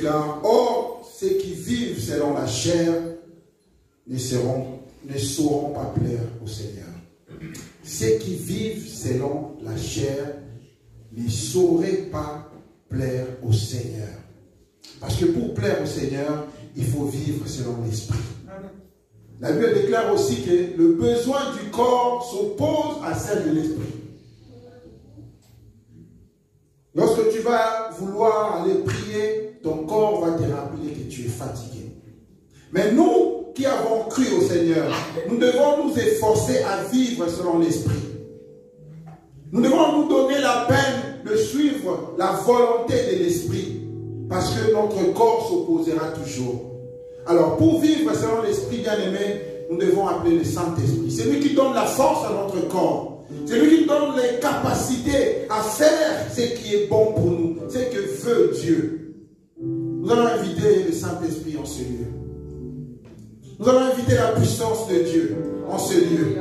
déclare, or, ceux qui vivent selon la chair ne sauront pas plaire au Seigneur. Ceux qui vivent selon la chair ne sauraient pas plaire au Seigneur. Parce que pour plaire au Seigneur, il faut vivre selon l'esprit. La Bible déclare aussi que le besoin du corps s'oppose à celle de l'esprit. Lorsque tu vas vouloir aller prier, ton corps va te rappeler que tu es fatigué. Mais nous qui avons cru au Seigneur, nous devons nous efforcer à vivre selon l'esprit. Nous devons nous donner la peine de suivre la volonté de l'esprit, parce que notre corps s'opposera toujours. Alors, pour vivre selon l'esprit bien-aimé, nous devons appeler le Saint-Esprit. C'est lui qui donne la force à notre corps. C'est lui qui donne les capacités à faire ce qui est bon pour nous, ce que veut Dieu. Nous allons inviter le Saint-Esprit en ce lieu. Nous allons inviter la puissance de Dieu en ce lieu.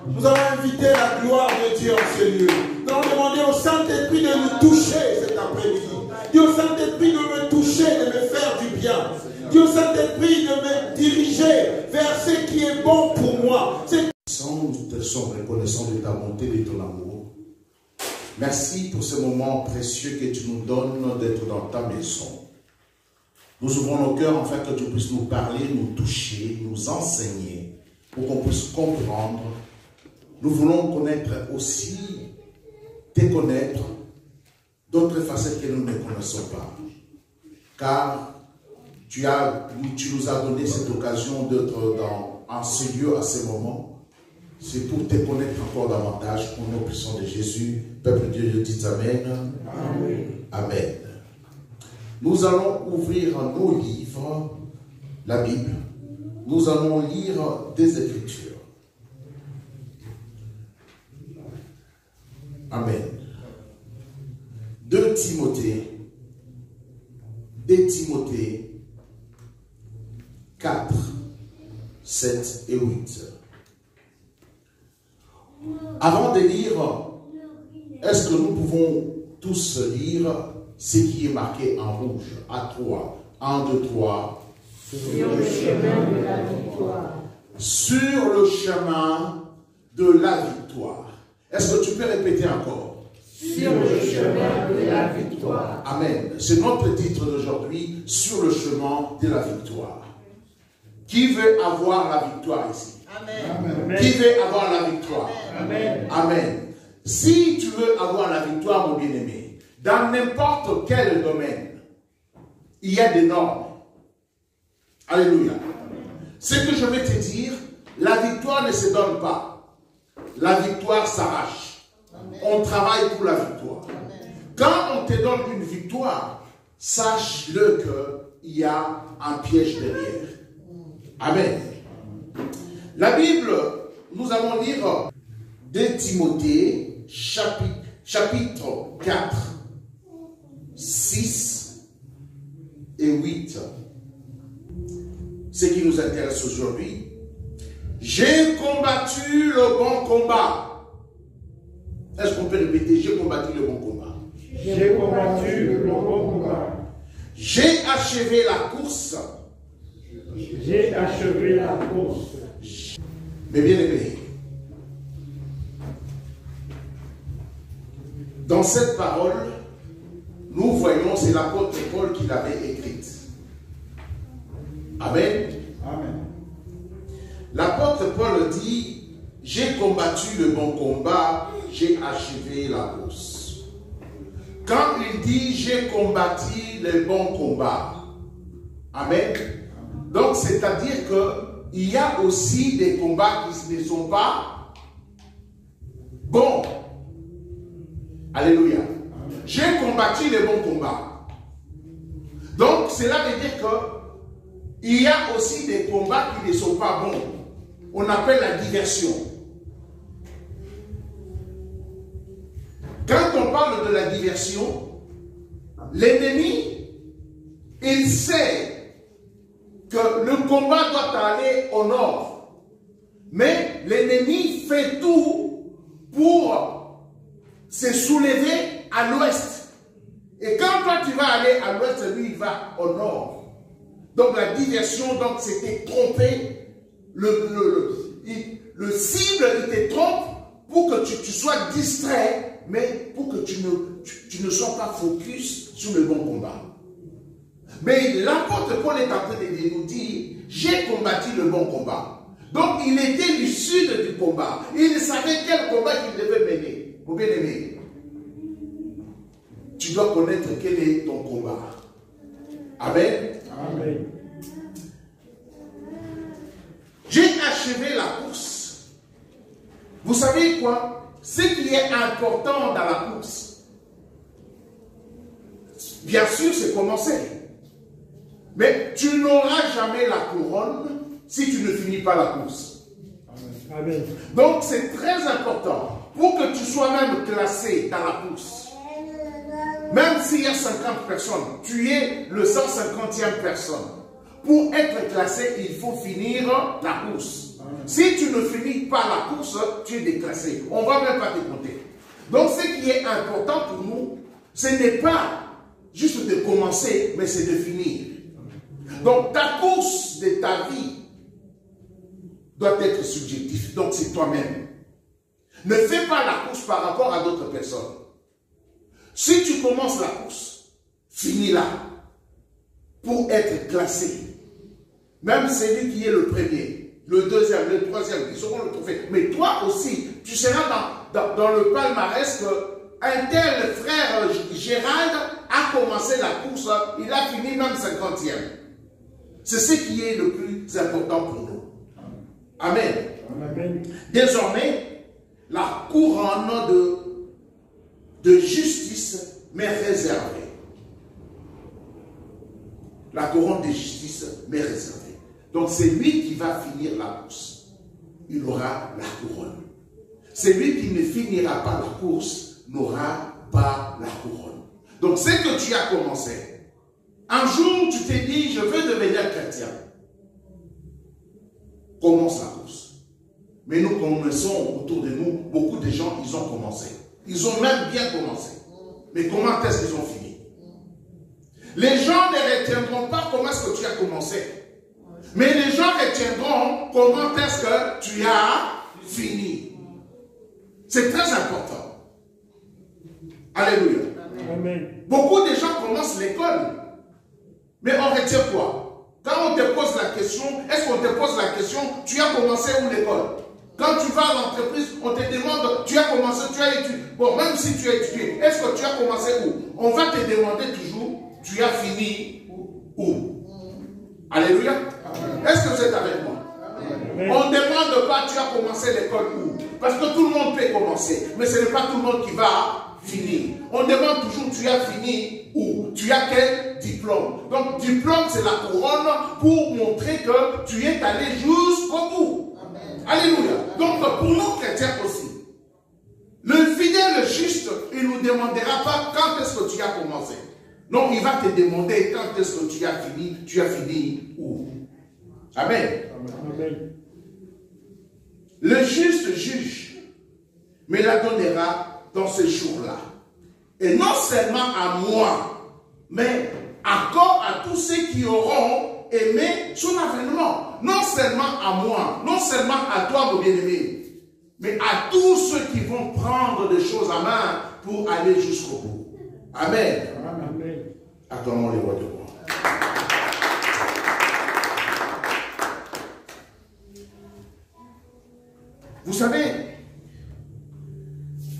Nous allons inviter la gloire de Dieu en ce lieu. Nous allons demander au Saint-Esprit de nous toucher cet après-midi. Dis au Saint-Esprit de me toucher, de me faire du bien. Dis au Saint-Esprit de me diriger vers ce qui est bon pour moi. Nous te sommes reconnaissants de ta bonté, de ton amour. Merci pour ce moment précieux que tu nous donnes d'être dans ta maison. Nous ouvrons nos cœurs afin que tu puisses nous parler, nous toucher, nous enseigner, pour qu'on puisse comprendre. Nous voulons connaître aussi, te connaître, d'autres facettes que nous ne connaissons pas. Car tu nous as donné cette occasion d'être en ce lieu, à ce moment. C'est pour te connaître encore davantage, au nom puissant de Jésus. Peuple de Dieu, dites Amen. Amen. Amen. Nous allons ouvrir nos livres, la Bible. Nous allons lire des Écritures. Amen. 2 Timothée 4, 7 et 8. Avant de lire, est-ce que nous pouvons tous lire ce qui est marqué en rouge à 3? 1, 2, 3. Sur le chemin de la victoire. Sur le chemin de la victoire. Est-ce que tu peux répéter encore? Sur le chemin de la victoire. Amen. C'est notre titre d'aujourd'hui, sur le chemin de la victoire. Qui veut avoir la victoire ici? Amen. Qui veut avoir la victoire? Amen. Amen. Si tu veux avoir la victoire, mon bien-aimé, dans n'importe quel domaine, il y a des normes. Alléluia. Ce que je vais te dire, la victoire ne se donne pas. La victoire s'arrache. On travaille pour la victoire. Amen. Quand on te donne une victoire, sache-le qu'il y a un piège derrière. Amen. La Bible, nous allons lire 2 Timothée, chapitre 4, 6 et 8. Ce qui nous intéresse aujourd'hui. J'ai combattu le bon combat. Est-ce qu'on peut répéter? J'ai combattu le bon combat. J'ai combattu le bon combat. J'ai achevé la course. J'ai achevé la course. Mais bien aimé, dans cette parole, nous voyons, c'est l'apôtre Paul qui l'avait écrite. Amen. Amen. L'apôtre Paul dit, j'ai combattu le bon combat, j'ai achevé la course. Quand il dit, j'ai combattu le bon combat, amen. Donc, c'est-à-dire qu'il y a aussi des combats qui ne sont pas bons. Alléluia. J'ai combattu le bon combat. Donc, cela veut dire qu'il y a aussi des combats qui ne sont pas bons. On appelle la diversion. Quand on parle de la diversion, l'ennemi, il sait que le combat doit aller au nord. Mais l'ennemi fait tout pour se soulever à l'ouest. Et quand toi tu vas aller à l'ouest, lui il va au diversion, donc c'était tromper. Le cible, il te trompe pour que tu sois distrait, mais pour que tu ne sois pas focus sur le bon combat. Mais l'apôtre Paul est en train de nous dire, j'ai combattu le bon combat. Donc il était du sud du combat. Il savait quel combat qu'il devait mener. Mon bien-aimé, tu dois connaître quel est ton combat. Amen. Amen. J'ai achevé la course. Vous savez quoi? Ce qui est important dans la course, bien sûr, c'est commencer. Mais tu n'auras jamais la couronne si tu ne finis pas la course. Amen. Donc, c'est très important pour que tu sois même classé dans la course. Même s'il y a 50 personnes, tu es le 150e personne. Pour être classé, il faut finir la course. Si tu ne finis pas la course, tu es déclassé. On ne va même pas te compter. Donc, ce qui est important pour nous, ce n'est pas juste de commencer, mais c'est de finir. Donc, ta course de ta vie doit être subjective. Donc, c'est toi-même. Ne fais pas la course par rapport à d'autres personnes. Si tu commences la course, finis-la pour être classé. Même celui qui est le premier, le deuxième, le troisième, ils seront le trophée. Mais toi aussi, tu seras dans le palmarès que un tel frère Gérald a commencé la course, il a fini même 50e. C'est ce qui est le plus important pour nous. Amen. Amen. Désormais, la couronne de justice m'est réservée. La couronne de justice m'est réservée. Donc c'est lui qui va finir la course. Il aura la couronne. Celui qui ne finira pas la course n'aura pas la couronne. Donc ce que tu as commencé, un jour tu t'es dit, je veux devenir chrétien. Commence la course. Mais nous connaissons autour de nous, beaucoup de gens, ils ont commencé. Ils ont même bien commencé. Mais comment est-ce qu'ils ont fini? Les gens ne retiendront pas comment est-ce que tu as commencé. Mais les gens retiendront comment est-ce que tu as fini. C'est très important. Alléluia. Amen. Beaucoup de gens commencent l'école. Mais on retient quoi? Quand on te pose la question, est-ce qu'on te pose la question, tu as commencé où l'école? Quand tu vas à l'entreprise, on te demande, tu as commencé, tu as étudié. Bon, même si tu as étudié, est-ce que tu as commencé où? On va te demander toujours, tu as fini où? Alléluia. Est-ce que vous êtes avec moi? Amen. On ne demande pas, tu as commencé l'école où? Parce que tout le monde peut commencer, mais ce n'est pas tout le monde qui va finir. On demande toujours, tu as fini où? Tu as quel diplôme? Donc, diplôme, c'est la couronne pour montrer que tu es allé jusqu'au bout. Alléluia. Donc, pour nous chrétiens aussi, le fidèle, le juste, il ne nous demandera pas quand est-ce que tu as commencé. Non, il va te demander quand est-ce que tu as fini où. Amen. Amen. Le juste juge me la donnera dans ce jour-là. Et non seulement à moi, mais encore à tous ceux qui auront aimé son avènement. Non seulement à moi, non seulement à toi, mon bien-aimé, mais à tous ceux qui vont prendre des choses à main pour aller jusqu'au bout. Amen. Amen. Acclamons les rois de roi. Vous savez,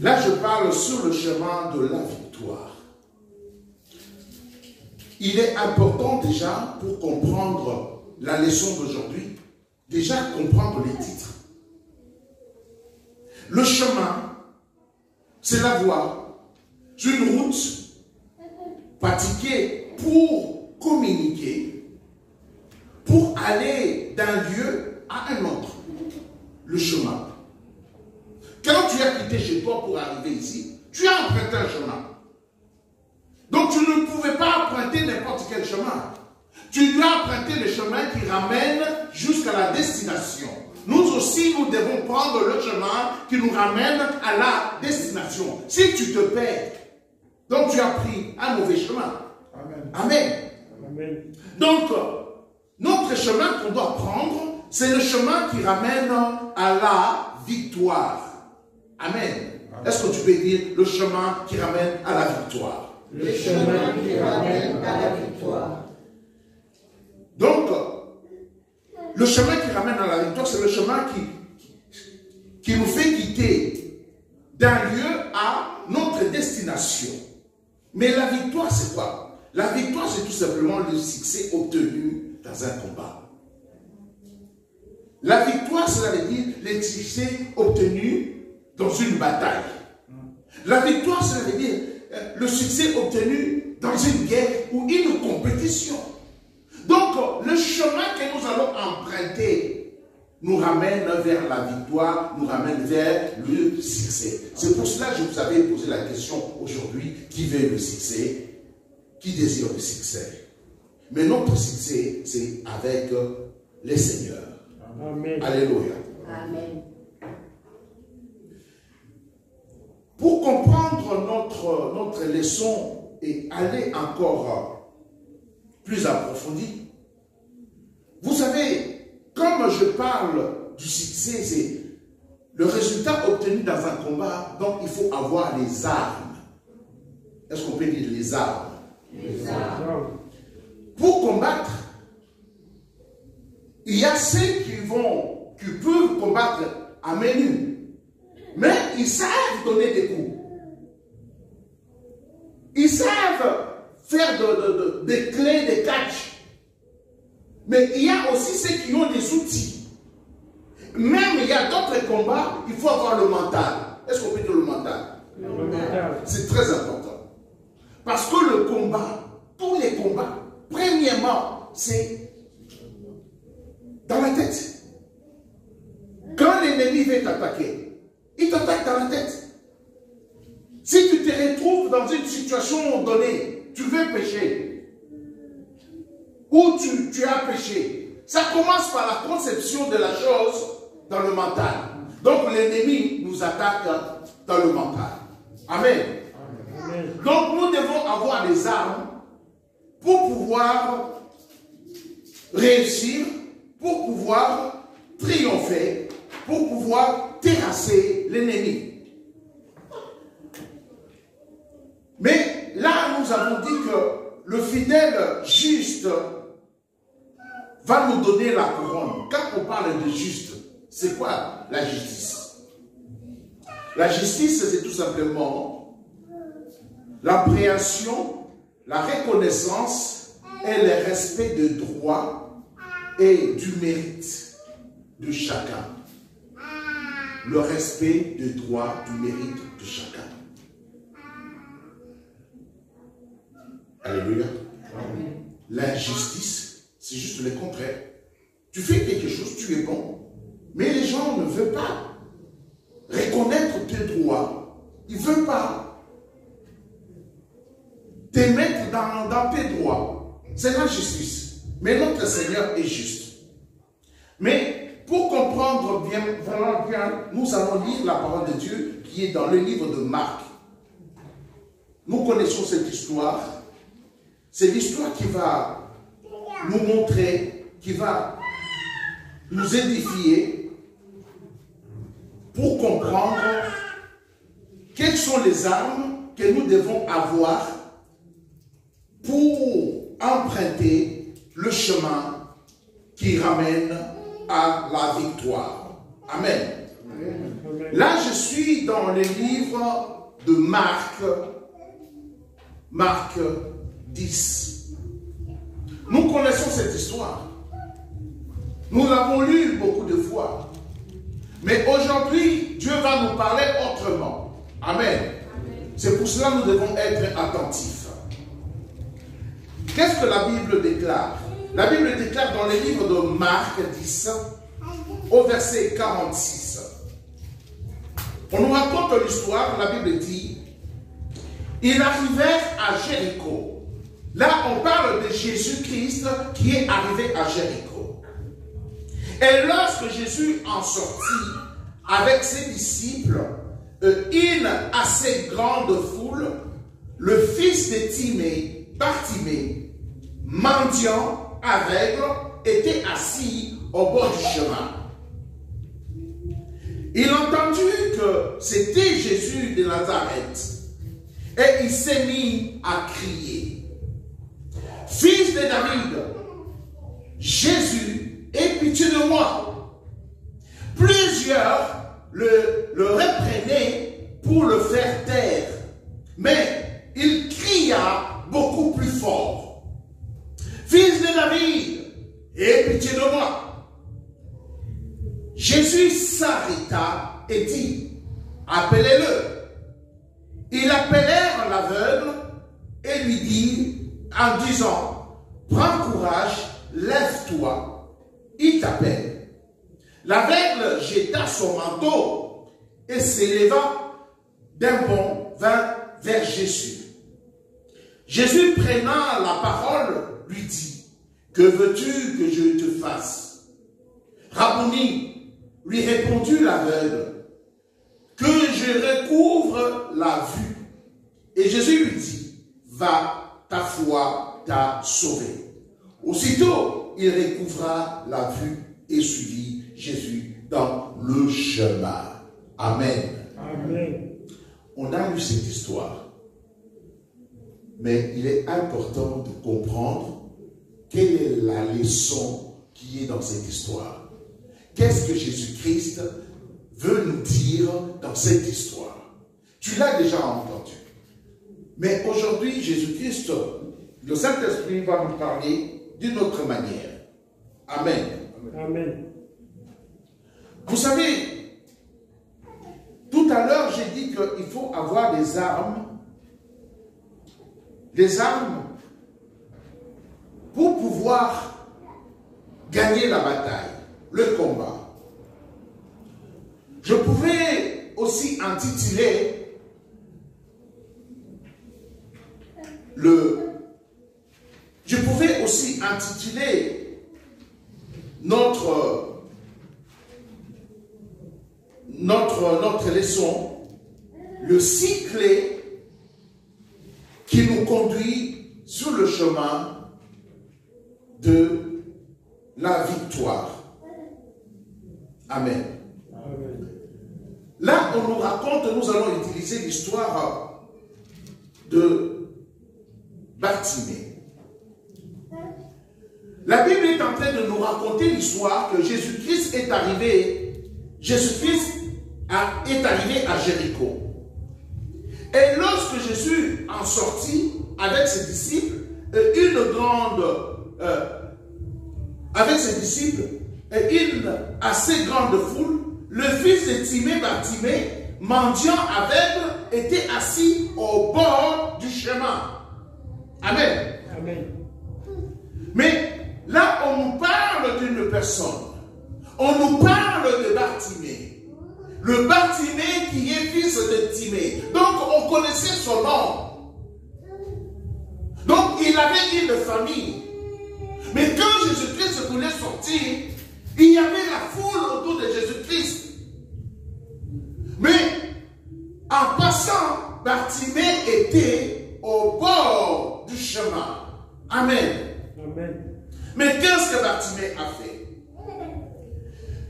là je parle sur le chemin de la victoire. Il est important déjà, pour comprendre la leçon d'aujourd'hui, déjà comprendre les titres. Le chemin, c'est la voie, c'est une route pratiquée pour communiquer, pour aller d'un lieu à un autre. Le chemin. Quand tu as quitté chez toi pour arriver ici, tu as emprunté un chemin. Donc tu ne pouvais pas emprunter n'importe quel chemin. Tu dois emprunter le chemin qui ramène jusqu'à la destination. Nous aussi, nous devons prendre le chemin qui nous ramène à la destination. Si tu te perds, donc tu as pris un mauvais chemin. Amen. Amen. Amen. Donc, notre chemin qu'on doit prendre, c'est le chemin qui ramène à la victoire. Amen. Est-ce que tu peux dire le chemin qui ramène à la victoire? Le chemin qui ramène à la victoire. Donc, le chemin qui ramène à la victoire, c'est le chemin qui nous fait quitter d'un lieu à notre destination. Mais la victoire, c'est quoi? La victoire, c'est tout simplement le succès obtenu dans un combat. La victoire, cela veut dire le succès obtenu dans une bataille. La victoire, cela veut dire le succès obtenu dans une guerre ou une compétition. Donc, le chemin que nous allons emprunter nous ramène vers la victoire, nous ramène vers le succès. C'est pour cela que je vous avais posé la question aujourd'hui, qui veut le succès? Qui désire le succès? Mais notre succès, c'est avec les seigneurs. Amen. Alléluia. Amen. Pour comprendre notre leçon et aller encore plus approfondi, vous savez, comme je parle du succès, c'est le résultat obtenu dans un combat, donc il faut avoir les armes. Est-ce qu'on peut dire les armes? Les armes. Pour combattre, il y a ceux qui peuvent combattre à main nue, mais ils savent donner des coups. Ils savent faire des clés, des catchs. Mais il y a aussi ceux qui ont des outils. Même il y a d'autres combats, il faut avoir le mental. Est-ce qu'on peut dire le mental? Le mental. C'est très important. Parce que le combat, tous les combats, premièrement, c'est dans la tête. Quand l'ennemi veut t'attaquer, il t'attaque dans la tête. Si tu te retrouves dans une situation donnée, tu veux pécher, ou tu as péché, ça commence par la conception de la chose dans le mental. Donc l'ennemi nous attaque dans le mental. Amen. Amen. Donc nous devons avoir des armes pour pouvoir réussir, pour pouvoir triompher, pour pouvoir terrasser l'ennemi. Mais là, nous avons dit que le fidèle juste va nous donner la couronne. Quand on parle de juste, c'est quoi la justice? La justice, c'est tout simplement l'appréhension, la reconnaissance et le respect de droit et du mérite de chacun. Le respect de droit, du mérite de chacun. Alléluia. L'injustice, c'est juste le contraire. Tu fais quelque chose, tu es bon, mais les gens ne veulent pas reconnaître tes droits. Ils ne veulent pas te mettre dans tes droits. C'est l'injustice. Mais notre Seigneur est juste. Mais pour comprendre bien, vraiment bien, nous allons lire la parole de Dieu qui est dans le livre de Marc. Nous connaissons cette histoire. C'est l'histoire qui va nous montrer, qui va nous édifier pour comprendre quelles sont les armes que nous devons avoir pour emprunter le chemin qui ramène à la victoire. Amen. Amen. Là, je suis dans le livre de Marc 10. Nous connaissons cette histoire. Nous l'avons lue beaucoup de fois. Mais aujourd'hui, Dieu va nous parler autrement. Amen. C'est pour cela que nous devons être attentifs. Qu'est-ce que la Bible déclare? La Bible déclare dans le livre de Marc 10, au verset 46. On nous raconte l'histoire, la Bible dit, ils arrivèrent à Jéricho. Là, on parle de Jésus-Christ qui est arrivé à Jéricho. Et lorsque Jésus en sortit avec ses disciples, une assez grande foule, le fils de Timée, Bartimée, mendiant, aveugle, était assis au bord du chemin. Il entendit que c'était Jésus de Nazareth et il s'est mis à crier: Fils de David, Jésus, aie pitié de moi. Plusieurs le reprenaient pour le faire taire, mais il cria beaucoup plus fort: Fils de David, aie pitié de moi. Jésus s'arrêta et dit: Appelez-le. Ils appelèrent l'aveugle et lui dit en disant: Prends courage, lève-toi, il t'appelle. L'aveugle jeta son manteau et s'éleva d'un bond vers Jésus. Jésus, prenant la parole, lui dit: Que veux-tu que je te fasse? Rabboni, lui répondit l'aveugle, que je recouvre la vue. Et Jésus lui dit: Va, ta foi t'a sauvé. Aussitôt, il recouvra la vue et suivit Jésus dans le chemin. Amen. Amen. On a lu cette histoire, mais il est important de comprendre quelle est la leçon qui est dans cette histoire. Qu'est-ce que Jésus-Christ veut nous dire dans cette histoire? Tu l'as déjà entendu. Mais aujourd'hui, Jésus-Christ, le Saint-Esprit va nous parler d'une autre manière. Amen. Amen. Vous savez, tout à l'heure, j'ai dit qu'il faut avoir des armes. Des armes pour pouvoir gagner la bataille, le combat. Je pouvais aussi intituler notre leçon, le cycle qui nous conduit sur le chemin de la victoire. Amen. Amen. Là, on nous raconte, nous allons utiliser l'histoire de Bartimée. La Bible est en train de nous raconter l'histoire que Jésus-Christ est arrivé. Jésus-Christ est arrivé à Jéricho. Et lorsque Jésus en sortit avec ses disciples, avec ses disciples et une assez grande foule, le fils de Timée, Bartimée, mendiant aveugle, était assis au bord du chemin. Amen. Amen. Mais là, on nous parle d'une personne. On nous parle de Bartimée. Le Bartimée qui est fils de Timée. Donc, on connaissait son nom. Donc, il avait une famille. Mais quand Jésus-Christ voulait sortir, il y avait la foule autour de Jésus-Christ. Mais, en passant, Bartimée était au bord du chemin. Amen. Amen. Mais qu'est-ce que Bartimée a fait?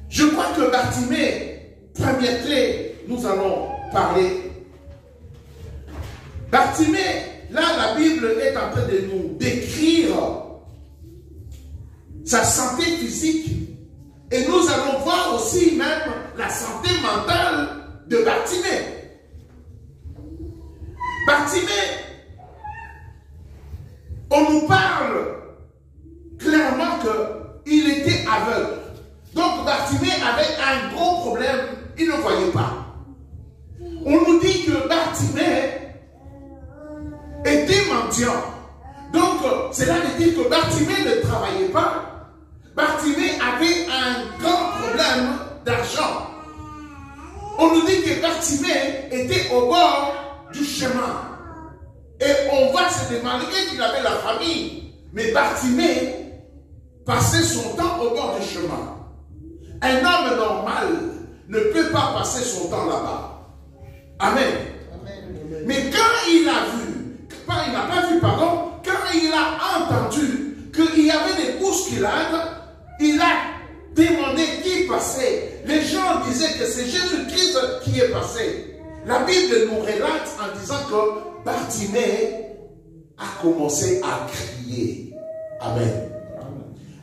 Je crois que Bartimée, première clé, nous allons parler. Bartimée, là, la Bible est en train de nous décrire sa santé physique. Et nous allons voir aussi même la santé mentale de Bartimée. Bartimée, on nous parle clairement qu'il était aveugle. Donc Bartimée avait un gros problème, il ne voyait pas. On nous dit que Bartimée était mendiant. Donc cela veut dire que Bartimée ne travaillait pas. Bartimée avait un grand problème d'argent. On nous dit que Bartimée était au bord du chemin. Et on va se demander qu'il avait la famille. Mais Bartimée passait son temps au bord du chemin. Un homme normal ne peut pas passer son temps là-bas. Amen. Amen. Mais quand il a vu, il n'a pas vu, pardon, quand il a entendu qu'il y avait des bousculades il a demandé qui passait. Les gens disaient que c'est Jésus-Christ qui est passé. La Bible nous relate en disant que Bartimée a commencé à crier. Amen.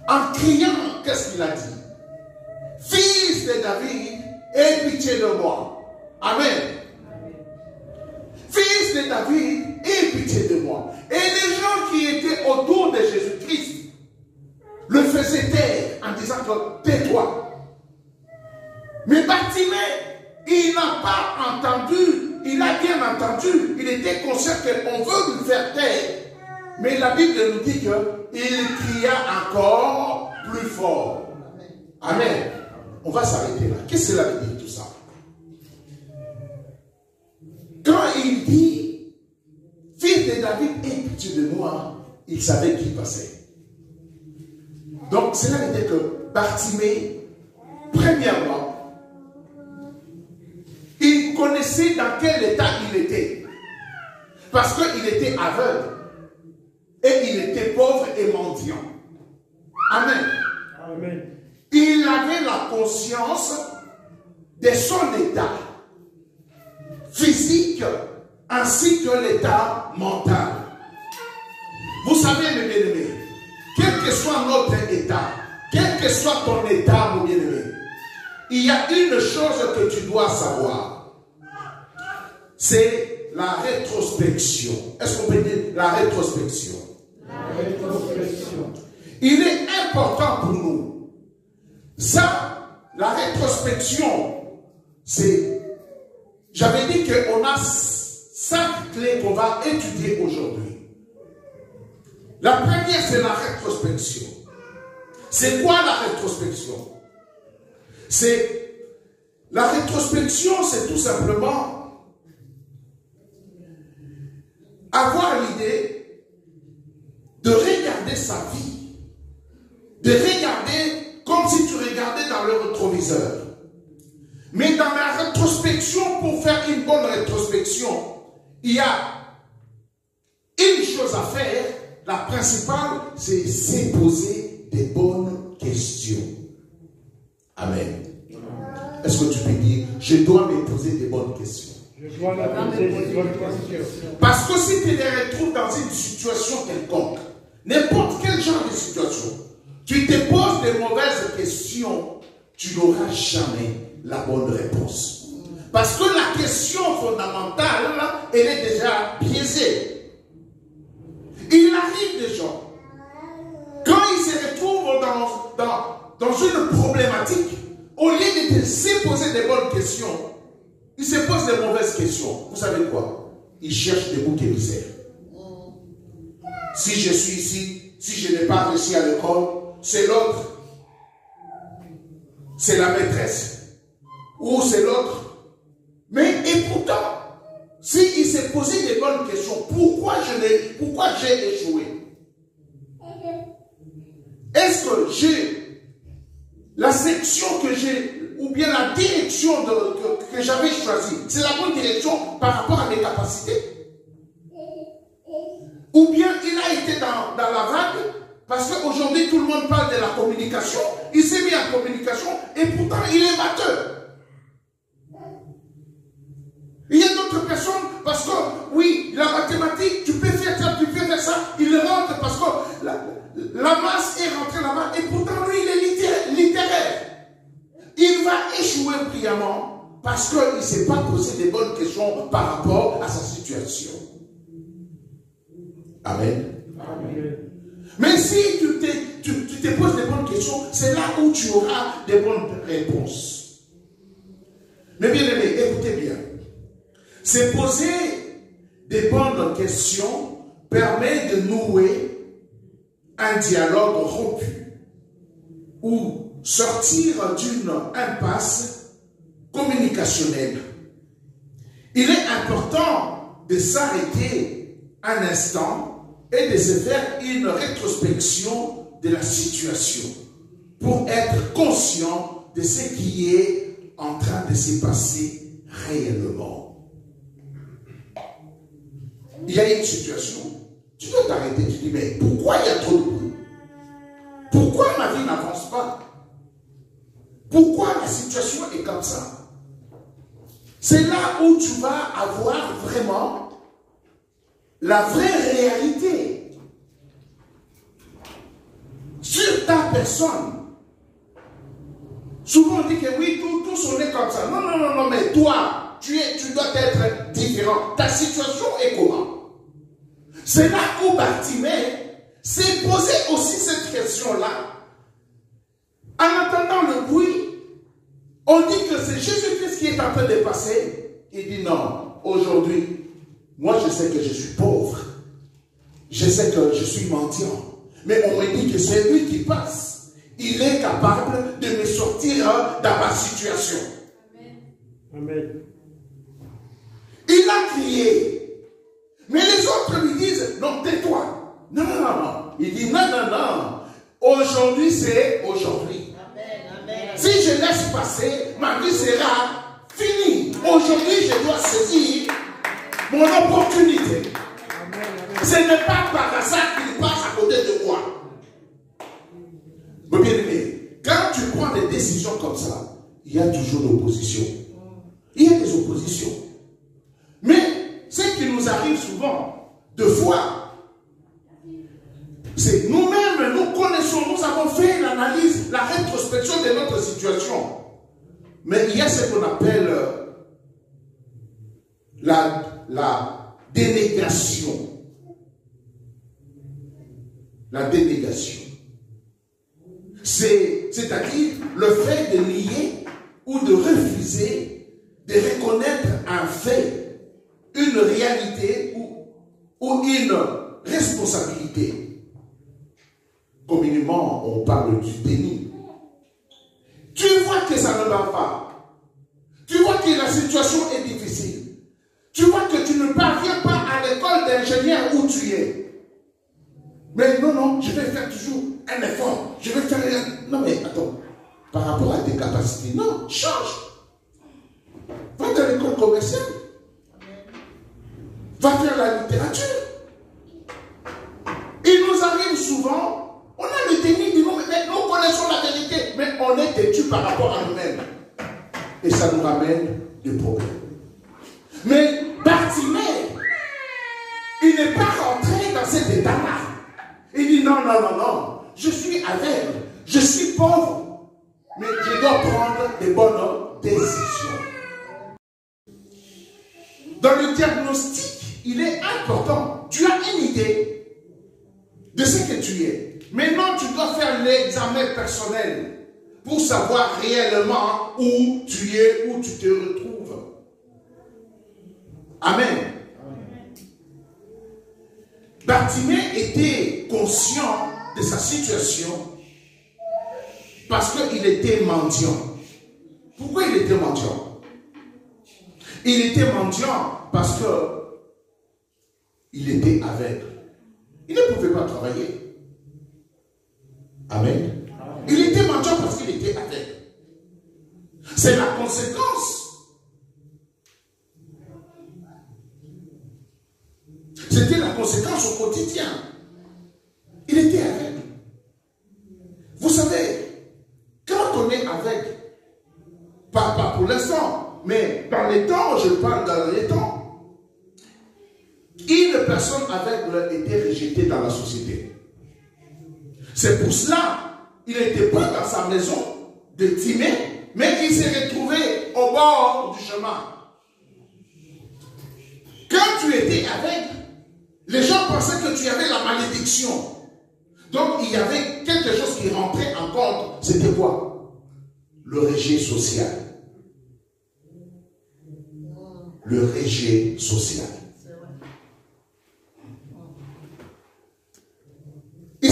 En criant, qu'est-ce qu'il a dit? Fils de David, aie pitié de moi. Amen. Fils de David, aie pitié de moi. Et les gens qui étaient autour de Jésus-Christ le faisaient taire en disant que tais-toi. Mais Bartimée, il n'a pas entendu, il a bien entendu, il était conscient qu'on veut lui faire taire. Mais la Bible nous dit qu'il cria encore plus fort. Amen. On va s'arrêter là. Qu'est-ce que cela veut dire tout ça? Quand il dit, fils de David, aie pitié de moi, il savait qui passait. Donc cela veut dire que Bartimée, premièrement, il connaissait dans quel état il était. Parce qu'il était aveugle. Et il était pauvre et mendiant. Amen. Amen. Il avait la conscience de son état physique ainsi que l'état mental. Vous savez, mes bien-aimés, quel que soit notre état, quel que soit ton état, mon bien-aimé, il y a une chose que tu dois savoir. C'est la rétrospection. Est-ce qu'on peut dire la rétrospection? La rétrospection. Il est important pour nous. Ça, la rétrospection, c'est... J'avais dit qu'on a 5 clés qu'on va étudier aujourd'hui. La première, c'est la rétrospection. C'est quoi la rétrospection? La rétrospection, c'est tout simplement avoir l'idée de regarder sa vie, de regarder comme si tu regardais dans le rétroviseur. Mais dans la rétrospection, pour faire une bonne rétrospection, il y a une chose à faire. La principale, c'est se poser des bonnes questions. Amen. Est-ce que tu peux dire, je dois me poser des bonnes questions? Je dois me poser des bonnes questions. Parce que si tu te retrouves dans une situation quelconque, n'importe quel genre de situation, tu te poses des mauvaises questions, tu n'auras jamais la bonne réponse. Parce que la question fondamentale, elle est déjà biaisée. Il arrive des gens, quand ils se retrouvent dans une problématique, au lieu de se poser des bonnes questions, ils se posent des mauvaises questions. Vous savez quoi? Ils cherchent des boucs émissaires. Si je suis ici, si je n'ai pas réussi à l'école, c'est l'autre. C'est la maîtresse. Ou c'est l'autre. Mais et pourtant, s'il s'est posé des bonnes questions, pourquoi j'ai échoué? Est-ce que j'ai la section que j'ai, ou bien la direction que j'avais choisie, c'est la bonne direction par rapport à mes capacités? Ou bien il a été dans la vague, parce qu'aujourd'hui tout le monde parle de la communication, il s'est mis en communication et pourtant il est matheux. Il y a d'autres personnes, parce que oui, la mathématique, tu peux faire ça, tu peux faire ça, il rentre parce que la masse est rentrée là-bas et pourtant lui il est littéraire. Il va échouer brillamment parce qu'il ne s'est pas posé des bonnes questions par rapport à sa situation. Amen. Amen. Mais si tu te poses des bonnes questions, c'est là où tu auras des bonnes réponses. Mais bien aimé, écoutez bien. Se poser des bonnes questions permet de nouer un dialogue rompu ou sortir d'une impasse communicationnelle. Il est important de s'arrêter un instant et de se faire une rétrospection de la situation pour être conscient de ce qui est en train de se passer réellement. Il y a une situation, tu dois t'arrêter, tu dis, mais pourquoi il y a trop de bruit? Pourquoi Pourquoi ma vie n'avance pas? Pourquoi la situation est comme ça? C'est là où tu vas avoir vraiment la vraie réalité sur ta personne. Souvent on dit que oui, tous on est comme ça. Non, non, non, non, mais toi, tu dois être différent. Ta situation est comment? C'est là où Bartimée s'est posé aussi cette question-là. En entendant le bruit, on dit que c'est Jésus-Christ qui est en train de passer. Il dit non, aujourd'hui, moi je sais que je suis pauvre. Je sais que je suis mendiant. Mais on me dit que c'est lui qui passe. Il est capable de me sortir dans ma situation. Amen. Il a crié. Mais les autres lui disent, non, tais-toi. Non, non, non, non. Il dit, non, non, non. Aujourd'hui, c'est aujourd'hui. Si je laisse passer, ma vie sera finie. Aujourd'hui, je dois saisir mon opportunité. Ce n'est pas par hasard qu'il passe à côté de moi. Mais bien aimé, quand tu prends des décisions comme ça, il y a toujours l'opposition. Il y a des oppositions. Mais ce qui nous arrive souvent, deux fois, c'est nous-mêmes, nous connaissons, nous avons fait l'analyse, la rétrospection de notre situation. Mais il y a ce qu'on appelle la dénégation. La dénégation. C'est-à-dire le fait de nier ou de refuser de reconnaître un fait, une réalité ou une responsabilité. Communément, on parle du déni. Tu vois que ça ne va pas. Tu vois que la situation est difficile. Tu vois que tu ne parviens pas à l'école d'ingénieur où tu es. Mais non, non, je vais faire toujours un effort. Je vais faire un... Non, mais attends. Par rapport à tes capacités, non, change. Va dans l'école commerciale. Va faire la littérature. Il nous arrive souvent, on a le déni du nom, mais nous connaissons la vérité, mais on est têtu par rapport à nous-mêmes. Et ça nous ramène des problèmes. Mais Bartimée, il n'est pas rentré dans cet état-là. Il dit non, non, non, non, je suis aveugle, je suis pauvre, mais je dois prendre des bonnes décisions. Dans le diagnostic, il est important. Tu as une idée de ce que tu es. Maintenant, tu dois faire l'examen personnel pour savoir réellement où tu es, où tu te retrouves. Amen. Bartimée était conscient de sa situation parce qu'il était mendiant. Pourquoi il était mendiant? Il était mendiant parce qu'il était aveugle. Il ne pouvait pas travailler. Amen. Il était mendiant parce qu'il était aveugle. C'est la conséquence. C'était la conséquence au quotidien. Il était aveugle. Vous savez, quand on est aveugle, pas pour l'instant, mais dans les temps, je parle dans les temps, une personne aveugle était rejetée dans la société. C'est pour cela, il n'était pas dans sa maison de Timée, mais il s'est retrouvé au bord du chemin. Quand tu étais aveugle, les gens pensaient que tu avais la malédiction. Donc, il y avait quelque chose qui rentrait en compte. C'était quoi? Le rejet social. Le rejet social. Il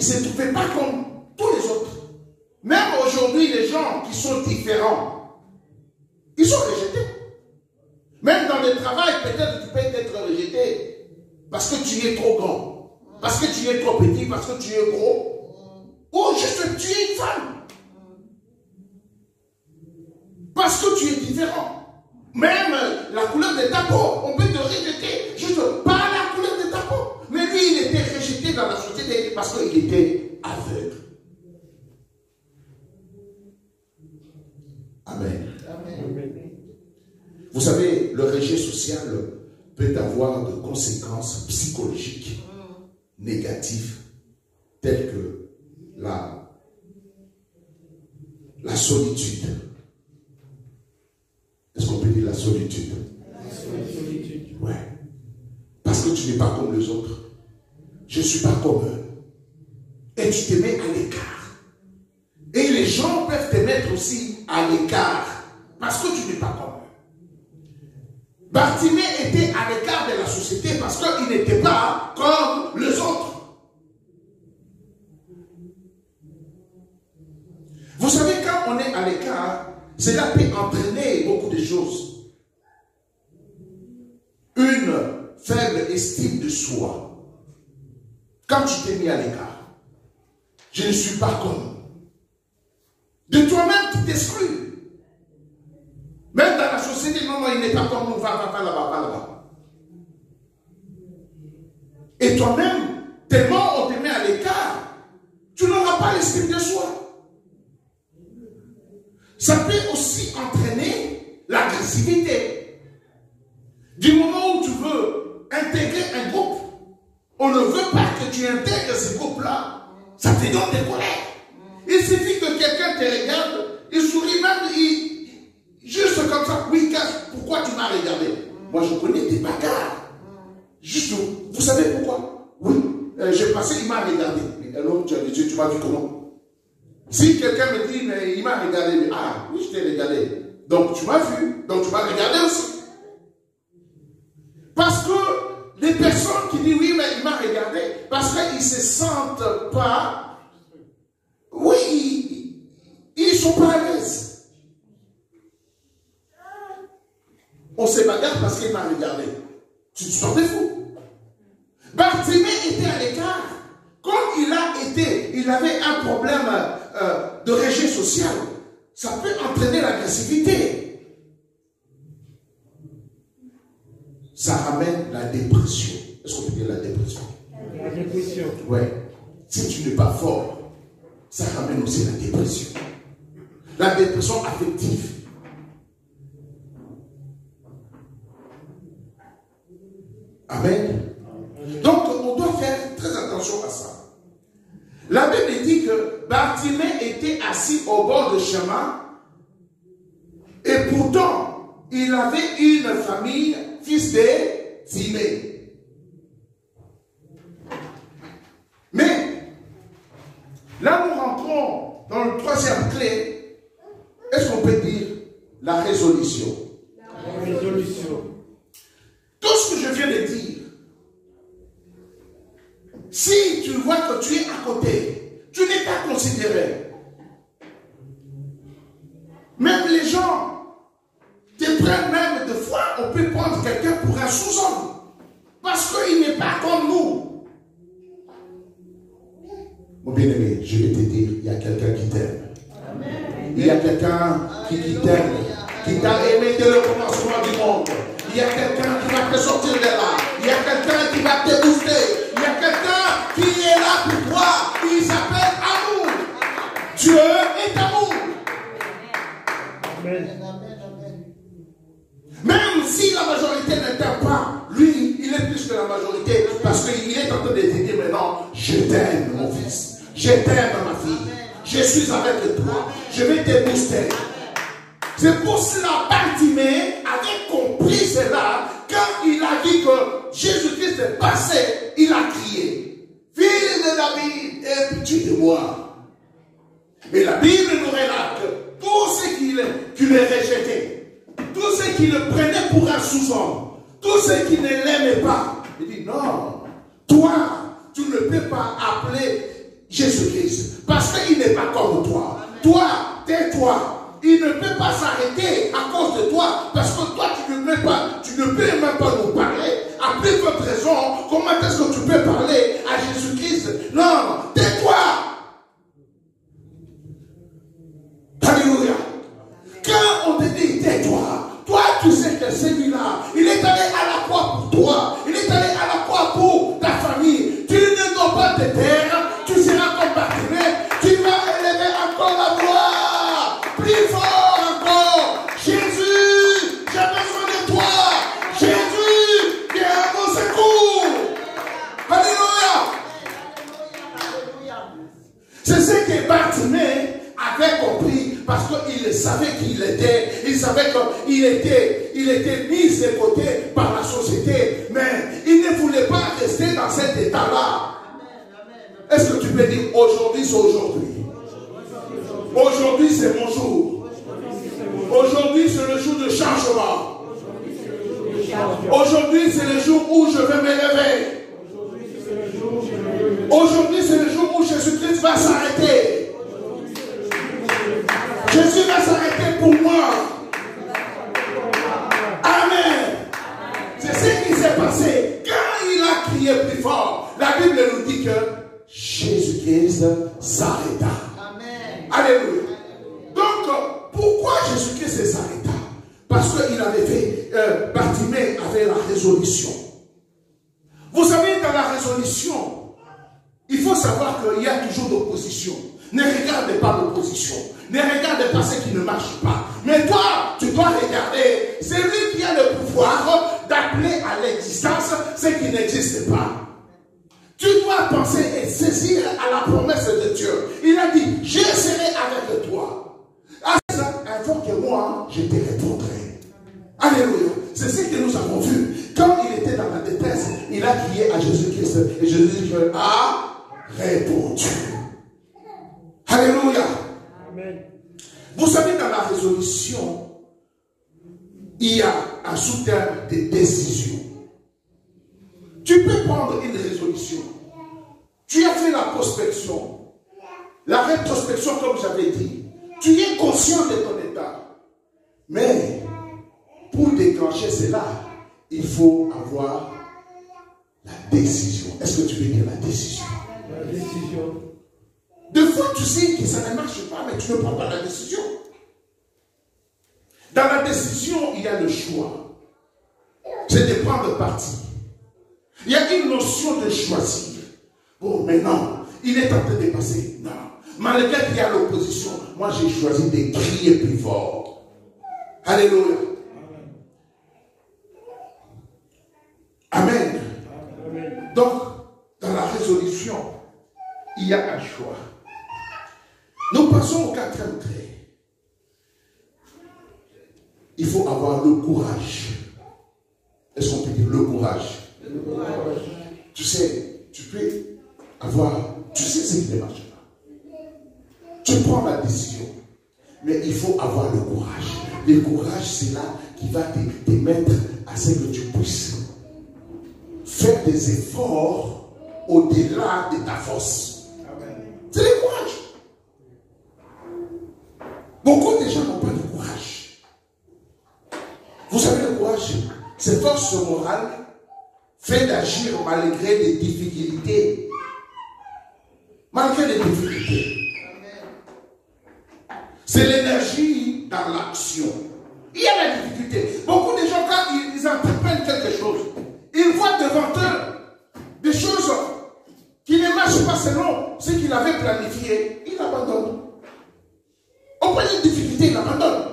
s'est trouvé pas comme tous les autres. Même aujourd'hui, les gens qui sont différents, ils sont rejetés. Même dans le travail, peut-être tu peux être rejeté parce que tu es trop grand, parce que tu es trop petit, parce que tu es gros, ou juste tu es une femme. Parce que tu es différent. Même la couleur de ta peau, on peut te rejeter juste par la couleur de ta peau. Mais lui, il était rejeté dans la société. parce qu'il était aveugle. Amen. Amen. Vous savez, le rejet social peut avoir de conséquences psychologiques négatives telles que la solitude. Est-ce qu'on peut dire la solitude? La solitude. Ouais. Parce que tu n'es pas comme les autres. Je ne suis pas comme eux. Et tu te mets à l'écart. Et les gens peuvent te mettre aussi à l'écart. Parce que tu n'es pas comme eux. Bartimée était à l'écart de la société parce qu'il n'était pas comme les autres. Vous savez, quand on est à l'écart, cela peut entraîner beaucoup de choses. Une faible estime de soi. Quand tu t'es mis à l'écart, je ne suis pas comme. De toi-même, tu t'exclus. Même dans la société, non, il n'est pas comme nous, va là-bas. Et toi-même, tellement on te met à l'écart, tu n'auras pas l'estime de soi. Ça peut aussi entraîner l'agressivité. Du moment où tu veux intégrer un groupe, on ne veut pas que tu intègres ce groupe-là, ça te donne des colères. Il suffit que quelqu'un te regarde, il sourit même, juste comme ça, oui, pourquoi tu m'as regardé? Moi, je connais des bagarres. Juste, vous savez pourquoi? Oui, j'ai passé, il m'a regardé. Alors, tu m'as vu comment? Si quelqu'un me dit, mais il m'a regardé, mais, ah, oui, je t'ai regardé. Donc, tu m'as vu, donc tu m'as regardé aussi. Parce que les personnes qui disent, oui, mais il m'a regardé, parce qu'ils ne se sentent pas, oui, ils ne sont pas à l'aise. On se bagarre parce qu'il m'a regardé. Tu te sens fou. Bartimée était à l'écart. Comme il avait un problème de rejet social, ça peut entraîner l'agressivité. Ça ramène la dépression. Est-ce qu'on peut dire la dépression? La dépression. Oui. Si tu n'es pas fort, ça ramène aussi la dépression. La dépression affective. Amen. Donc, on doit faire très attention à ça. La Bible dit que Bartimée était assis au bord du chemin et pourtant, il avait une famille, fils de Timée. Mais, là nous rentrons dans le troisième clé. Est-ce qu'on peut dire la résolution? La résolution. Tout ce que je viens de dire, si tu vois que tu es à côté, tu n'es pas considéré. Même les gens te prennent, même de fois, on peut prendre quelqu'un pour un sous-homme. Parce qu'il n'est pas comme nous. Mon bien-aimé, je vais te dire, il y a quelqu'un qui t'aime. Il y a quelqu'un qui t'aime, qui t'a aimé dès le commencement du monde. Il y a quelqu'un qui va te sortir de là. Il y a quelqu'un qui va te booster. Il y a quelqu'un qui est là pour toi. Il s'appelle amour. Dieu est amour. Amen. Même si la majorité ne t'aime pas, lui, il est plus que la majorité. Parce qu'il est en train de te dire maintenant, je t'aime mon fils. Je t'aime ma fille. Je suis avec toi. Je vais te booster. C'est pour cela Bartimée avait compris cela quand il a dit que Jésus-Christ est passé, il a crié, fils de David, aie pitié de moi. Mais la Bible nous relate que tous ceux qui le rejetaient, tous ceux qui le prenaient pour un sous-homme, tous ceux qui ne l'aimaient pas, il dit non, toi, tu ne peux pas appeler Jésus-Christ parce qu'il n'est pas comme toi. Toi, tais-toi. Il ne peut pas s'arrêter à cause de toi, parce que toi tu ne peux même pas nous parler. À plus forte raison, comment est-ce que tu peux parler à Jésus-Christ? Non, tais-toi. Alléluia. Quand on te dit tais-toi, toi tu sais que celui-là, il est allé à la croix pour toi, il est allé à la croix pour ta famille. Tu ne dois pas te taire. savait qui il était, il savait qu'il était mis de côté par la société, mais il ne voulait pas rester dans cet état-là. Est-ce que tu peux dire aujourd'hui c'est aujourd'hui? Aujourd'hui c'est mon jour. Aujourd'hui c'est le jour de changement. Aujourd'hui c'est le jour où je vais me lever. Aujourd'hui c'est le jour où Jésus-Christ va s'arrêter. Jésus va s'arrêter pour moi. Amen. C'est ce qui s'est passé. Quand il a crié plus fort, la Bible nous dit que Jésus-Christ s'arrêta. Amen. Alléluia. Donc, pourquoi Jésus-Christ s'arrêta? Parce qu'il avait fait, Bartimée avait la résolution. Vous savez, dans la résolution, il faut savoir qu'il y a toujours d'opposition. Ne regardez pas l'opposition. Ne regardez pas ce qui ne marche pas. Mais toi, tu dois regarder. C'est lui qui a le pouvoir d'appeler à l'existence ce qui n'existe pas. Tu dois penser et saisir à la promesse de Dieu. Il a dit, je serai avec toi. À ça, invoque-moi, je te répondrai. Alléluia. C'est ce que nous avons vu. Quand il était dans la détresse, il a crié à Jésus-Christ. Et Jésus-Christ a répondu. Alléluia. Amen. Vous savez, dans la résolution, il y a un sous-terme de décision. Tu peux prendre une résolution. Tu as fait la prospection. La rétrospection, comme j'avais dit. Tu es conscient de ton état. Mais, pour déclencher cela, il faut avoir la décision. Est-ce que tu veux dire la décision? La décision. Des fois, tu sais que ça ne marche pas, mais tu ne prends pas la décision. Dans la décision, il y a le choix. C'est de prendre parti. Il y a une notion de choisir. Bon, mais non, il est en train de passer. Non. Malgré qu'il y a l'opposition, moi j'ai choisi de crier plus fort. Alléluia. Amen. Amen. Donc, dans la résolution, il y a un choix. Nous passons au quatrième trait. Il faut avoir le courage. Est-ce qu'on peut dire le courage? Le courage. Tu sais, tu peux avoir, tu sais ce qui ne marche pas. Tu prends la décision, mais il faut avoir le courage. Le courage, c'est là qui va te mettre à ce que tu puisses faire des efforts au-delà de ta force. C'est le courage. Beaucoup de gens n'ont pas de courage. Vous savez, le courage, c'est force morale, fait d'agir malgré les difficultés. Malgré les difficultés. C'est l'énergie dans l'action. Il y a la difficulté. Beaucoup de gens, quand ils entreprennent quelque chose, ils voient devant eux des choses qui ne marchent pas selon ce qu'il avait planifié. Ils abandonnent. On prend une difficulté, il abandonne.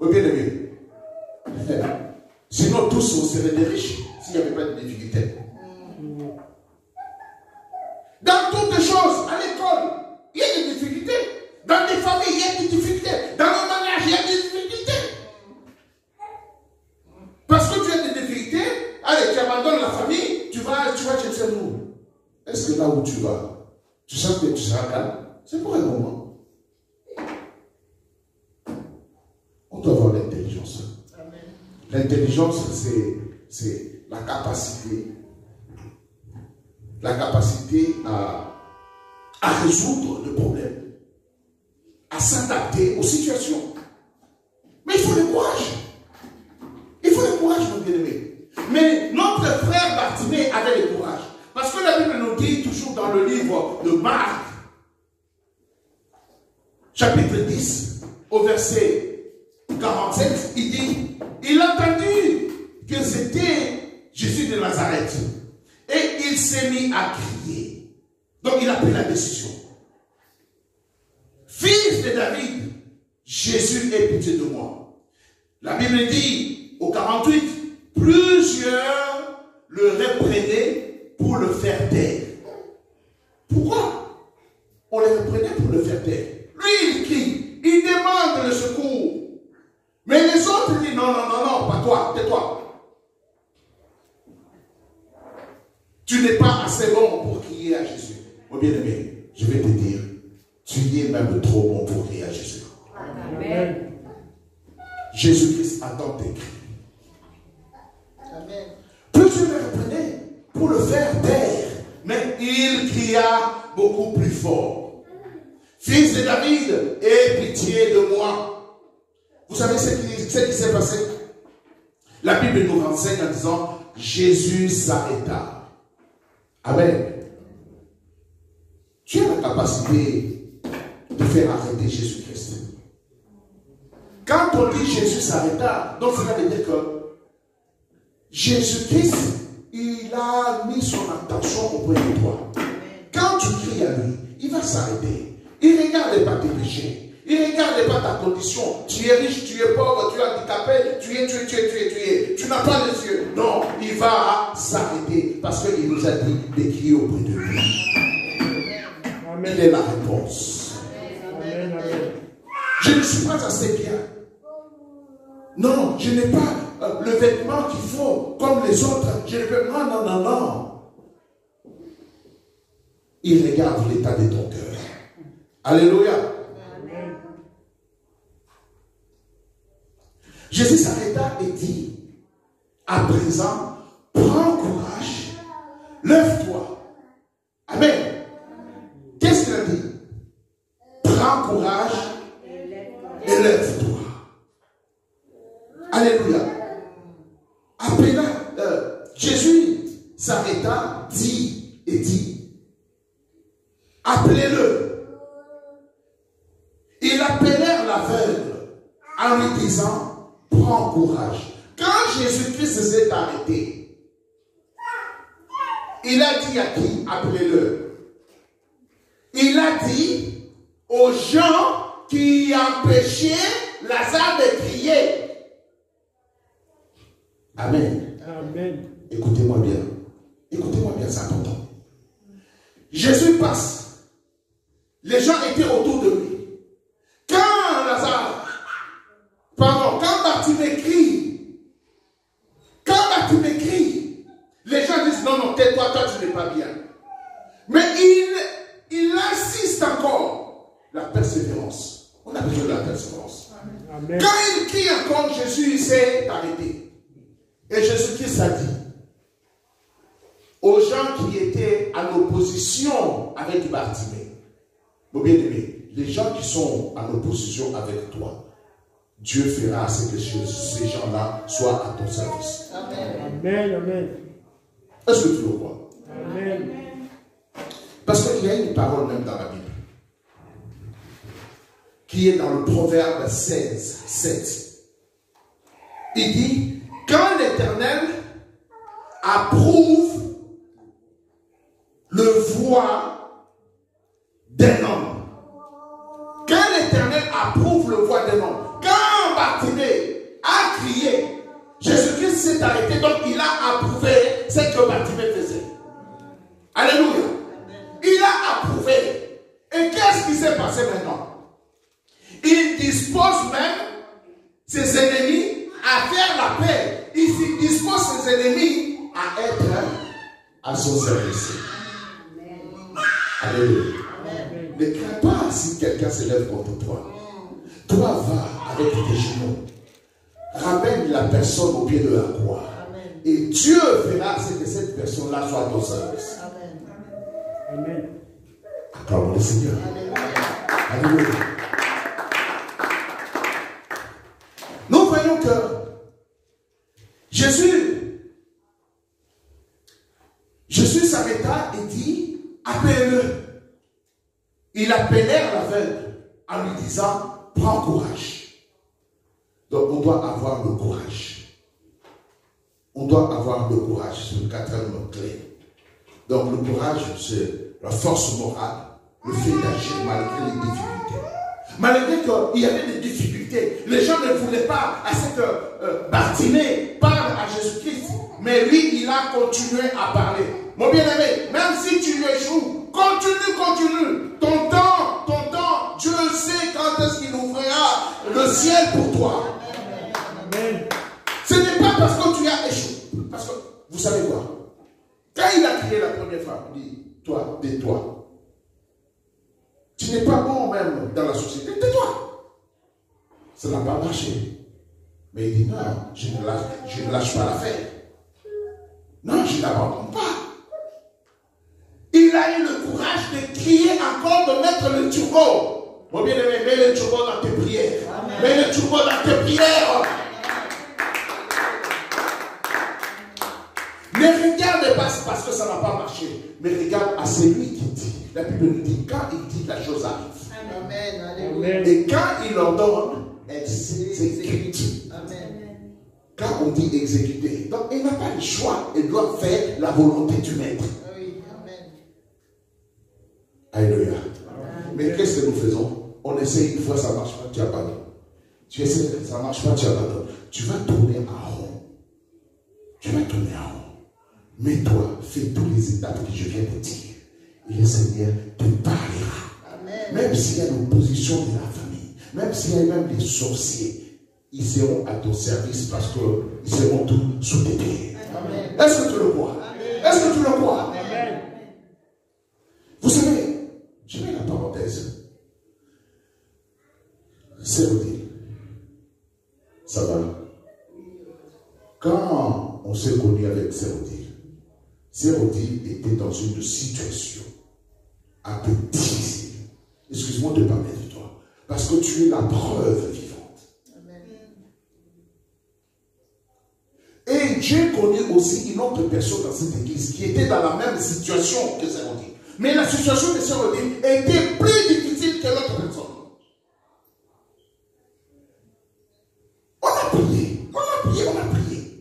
Oui, bien aimé. Sinon, tous, on serait des riches s'il n'y avait pas de difficulté. Dans toutes les choses, à l'école, il y a des difficultés. Dans les familles, il y a des difficultés. Dans le mariage, il y a des difficultés. Parce que tu as des difficultés, allez, tu abandonnes la famille, tu vas chercher où? Est-ce que là où tu vas, tu sens que tu seras calme? C'est pour un moment. On doit avoir l'intelligence. L'intelligence, c'est la capacité à résoudre le problème, à s'adapter aux situations. Mais il faut le courage. Il faut le courage, mon bien-aimé. Mais notre frère Bartimée avait le courage. Parce que la Bible nous dit toujours dans le livre de Marc, chapitre 10, au verset 47, il dit, il a entendu que c'était Jésus de Nazareth. Et il s'est mis à crier. Donc il a pris la décision. Fils de David, Jésus, aie pitié de moi. La Bible dit au 48, plusieurs le reprenaient pour le faire taire. Pourquoi on le reprenait pour le faire taire? Lui, il crie, il demande le secours. par toi, tais-toi. Tu n'es pas assez bon pour crier à Jésus. Mon bien-aimé, je vais te dire, tu y es même trop bon pour crier à Jésus. Amen. Jésus-Christ attend tes cris. Amen. Plusieurs le reprenaient pour le faire taire, mais il cria beaucoup plus fort. Fils de David, aie pitié de moi. Vous savez ce qui s'est passé? La Bible nous renseigne en disant, Jésus s'arrêta. Amen. Tu as la capacité de faire arrêter Jésus-Christ. Quand on dit Jésus s'arrêta, donc cela veut dire que Jésus-Christ, il a mis son attention auprès de toi. Quand tu cries à lui, il va s'arrêter. Il ne regarde pas tes péchés. Il ne regarde pas ta condition. Tu es riche, tu es pauvre, tu es handicapé, tu n'as pas les yeux. Non, il va s'arrêter parce qu'il nous a dit de crier auprès de lui. Amen. Il est la réponse. Amen. Amen. Je ne suis pas assez bien. Non, je n'ai pas le vêtement qu'il faut comme les autres. Je ne peux pas. Non, non, non, non. Il regarde l'état de ton cœur. Alléluia. Amen. Jésus s'arrêta et dit, à présent, prends courage, lève-toi. Amen. Qu'est-ce qu'il a dit? Prends courage et lève-toi. Alléluia. Après là, Jésus s'arrêta, dit et dit, appelez-le. Ils appelèrent l'aveugle en lui disant, prends courage. Quand Jésus-Christ s'est arrêté, il a dit à qui? Appelez-le. Il a dit aux gens qui empêchaient Lazare de crier. Amen. Amen. Écoutez-moi bien. Écoutez-moi bien, c'est important. Jésus passe. Les gens étaient autour de lui. Quand Bartimée crie, les gens disent non, non, tais-toi, toi tu n'es pas bien. Mais il insiste encore. La persévérance. On a besoin de la persévérance. Amen. Quand il crie encore, Jésus s'est arrêté. Et Jésus-Christ a dit aux gens qui étaient en opposition avec Bartimée, mon bien-aimé, les gens qui sont en opposition avec toi, Dieu fera ce que ces gens-là soient à ton service. Amen. Amen. Amen. Est-ce que tu le crois? Amen. Parce qu'il y a une parole même dans la Bible qui est dans le Proverbe 16, 7. Il dit, quand l'Éternel approuve le voie d'un homme, quand l'Éternel approuve le voie d'un homme, quand Bartimée a crié, Jésus-Christ s'est arrêté, donc il a approuvé ce que Bartimée faisait. Alléluia. Il a approuvé. Et qu'est-ce qui s'est passé maintenant? Il dispose même ses ennemis à faire la paix. Il dispose ses ennemis à être à son service. Alléluia. Ne crains pas si quelqu'un se lève contre toi. Toi, va avec tes genoux. Ramène la personne au pied de la croix. Et Dieu fera ce que cette personne-là soit à ton service. Amen. Acclamons le Seigneur. Alléluia. Nous voyons que Jésus s'arrêta et dit, appelle-le. Il appelèrent l'aveugle en lui disant, prends courage. Donc on doit avoir le courage. On doit avoir le courage. C'est le quatrième clé. Donc le courage, c'est la force morale, le fait d'agir malgré les difficultés. Malgré qu'il y avait des difficultés, les gens ne voulaient pas à ce que Bartimée parle à Jésus-Christ. Mais lui, il a continué à parler. Mon bien-aimé, même si tu échoues, continue. Ton temps, Dieu sait quand est-ce qu'il ouvrira le ciel pour toi. Amen. Ce n'est parce que tu as échoué. Parce que, vous savez quoi? Quand il a crié la première fois, il dit, toi, tais-toi. Tu n'es pas bon même dans la société, tais-toi. Ça n'a pas marché. Mais il dit, non, je ne lâche pas l'affaire. Non, je ne l'abandonne pas. Il a eu le courage de crier encore, de mettre le turbo. Mon bien-aimé, mets le turbo dans tes prières. Amen. Mets le turbo dans tes prières. Ne regarde pas parce que ça n'a pas marché, mais regarde à celui qui dit. La Bible nous dit, quand il dit, la chose arrive. Amen. Alléluia. Et quand il ordonne, elle s'exécute. Amen. Quand on dit exécuter, donc il n'a pas le choix, il doit faire la volonté du maître. Oui, amen. Alléluia. Mais qu'est-ce que nous faisons? On essaie une fois, ça ne marche pas, tu abandonnes. Tu essaies, ça ne marche pas, tu abandonnes. Tu vas tourner en rond. Tu vas tourner en rond. Mets-toi, fais toutes les étapes que je viens de dire. Et le Seigneur te parlera. Amen. Même s'il y a l'opposition de la famille, même s'il y a même des sorciers, ils seront à ton service parce qu'ils seront tous sous tes pieds. Amen. Est-ce que tu le crois? Amen. Est-ce que tu le crois? Amen. Vous savez, je mets la parenthèse. C'est Odile. Ça va. Quand on s'est connu avec Sérodil était dans une situation un peu difficile. Excuse-moi de parler de toi. Parce que tu es la preuve vivante. Amen. Et j'ai connu aussi une autre personne dans cette église qui était dans la même situation que Sérodil. Mais la situation de Sérodil était plus difficile que l'autre personne. On a prié.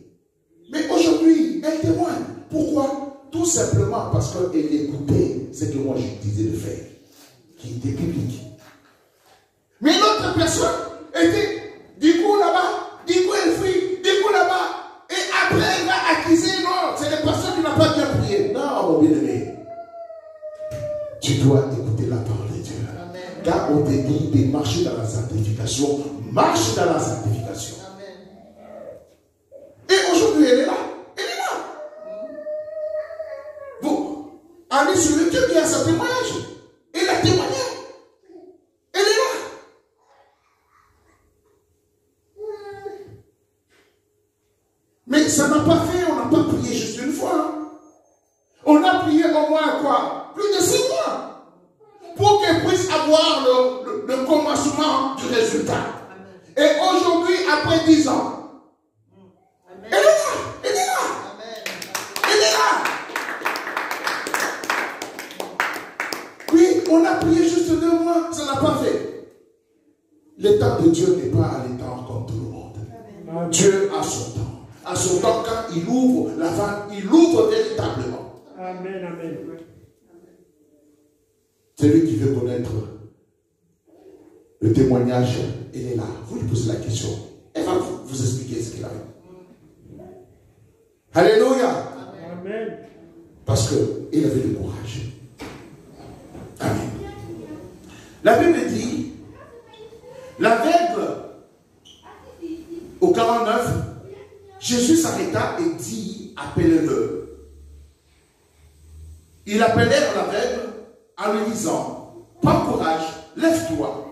Mais aujourd'hui, elle témoigne. Pourquoi? Tout simplement parce qu'elle écoutait ce que moi je disais de faire, qui était biblique. Mais l'autre personne était, du coup là-bas, du coup elle fuit, du coup là-bas, et après elle va accuser, non, c'est les personnes qui n'ont pas bien prié. Non, mon bien-aimé, tu dois écouter la parole de Dieu. Amen. Car on te dit de marcher dans la sanctification, marche dans la sanctification. Et aujourd'hui, elle est là. Elle est là. Vous, allez sur YouTube, il y a sa témoignage. Elle a témoigné. Elle est là. Mais ça n'a pas fait, on n'a pas prié juste une fois. On a prié au moins quoi? Plus de 6 mois. Pour qu'elle puisse avoir le commencement du résultat. Et aujourd'hui, après 10 ans, elle est là, elle est là, elle est là. Oui, on a prié juste 2 mois, ça n'a pas fait. Le temps de Dieu n'est pas à l'étang comme tout le monde. Amen. Dieu a son temps. À son temps, quand il ouvre la vanne, il ouvre véritablement. Amen. Amen. Celui qui veut connaître le témoignage, il est là. Vous lui posez la question. Elle va vous expliquer ce qu'il a fait. Alléluia. Amen. Parce qu'il avait le courage. Amen. La Bible dit, l'aveugle, au 49, Jésus s'arrêta et dit, appelez-le. Ils appelèrent l'aveugle en lui disant, prends courage, lève-toi.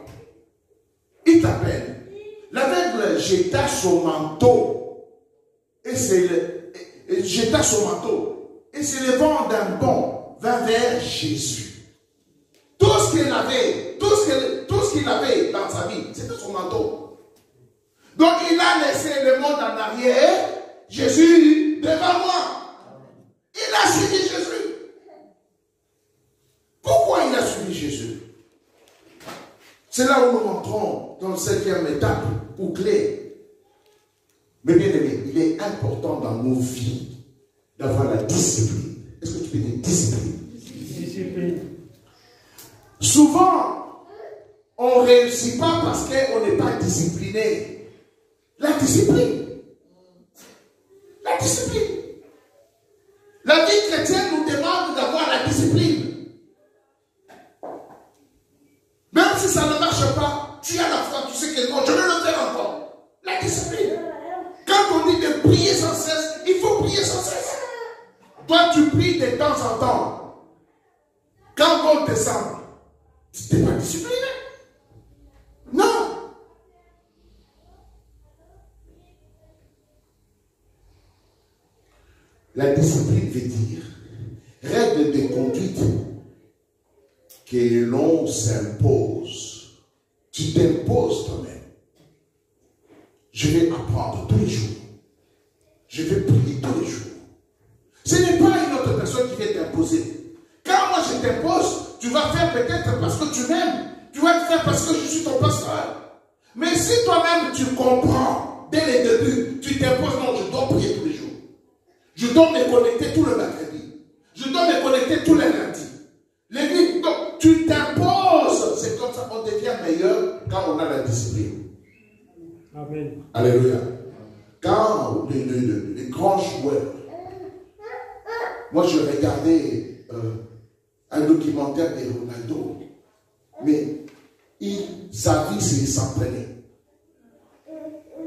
Il t'appelle. L'aveugle jeta son manteau et s'élevant d'un bond vint vers Jésus. Tout ce qu'il avait dans sa vie, c'était son manteau. Donc il a laissé le monde en arrière. Jésus devant moi. Il a suivi Jésus. Pourquoi il a suivi Jésus? C'est là où nous rentrons dans la 7e étape ou clé. Mais bien aimé, il est important dans nos vies d'avoir la discipline. Est-ce que tu peux dire discipline? Discipline. Souvent, on ne réussit pas parce qu'on n'est pas discipliné. La discipline. La discipline. La vie chrétienne nous demande d'avoir la discipline. Même si ça ne marche pas, tu as la foi, tu sais que non, je vais le faire encore. La discipline. Quand on dit de prier, ça tu pries de temps en temps, quand on descend, tu n'es pas discipliné. Non. La discipline veut dire règle de conduite que l'on s'impose. Tu t'imposes toi-même. Je vais apprendre tous les jours. Je vais prier tous les jours. Ce n'est pas une autre personne qui vient t'imposer. Quand moi je t'impose, tu vas faire peut-être parce que tu m'aimes. Tu vas le faire parce que je suis ton pasteur. Mais si toi-même tu comprends, dès le début, tu t'imposes, non, je dois prier tous les jours. Je dois me connecter tout le mercredi. Je dois me connecter tous les lundis. Donc, tu t'imposes. C'est comme ça qu'on devient meilleur quand on a la discipline. Amen. Alléluia. Quand les grands joueurs, moi je regardais un documentaire de Ronaldo, mais sa vie c'est s'entraîner.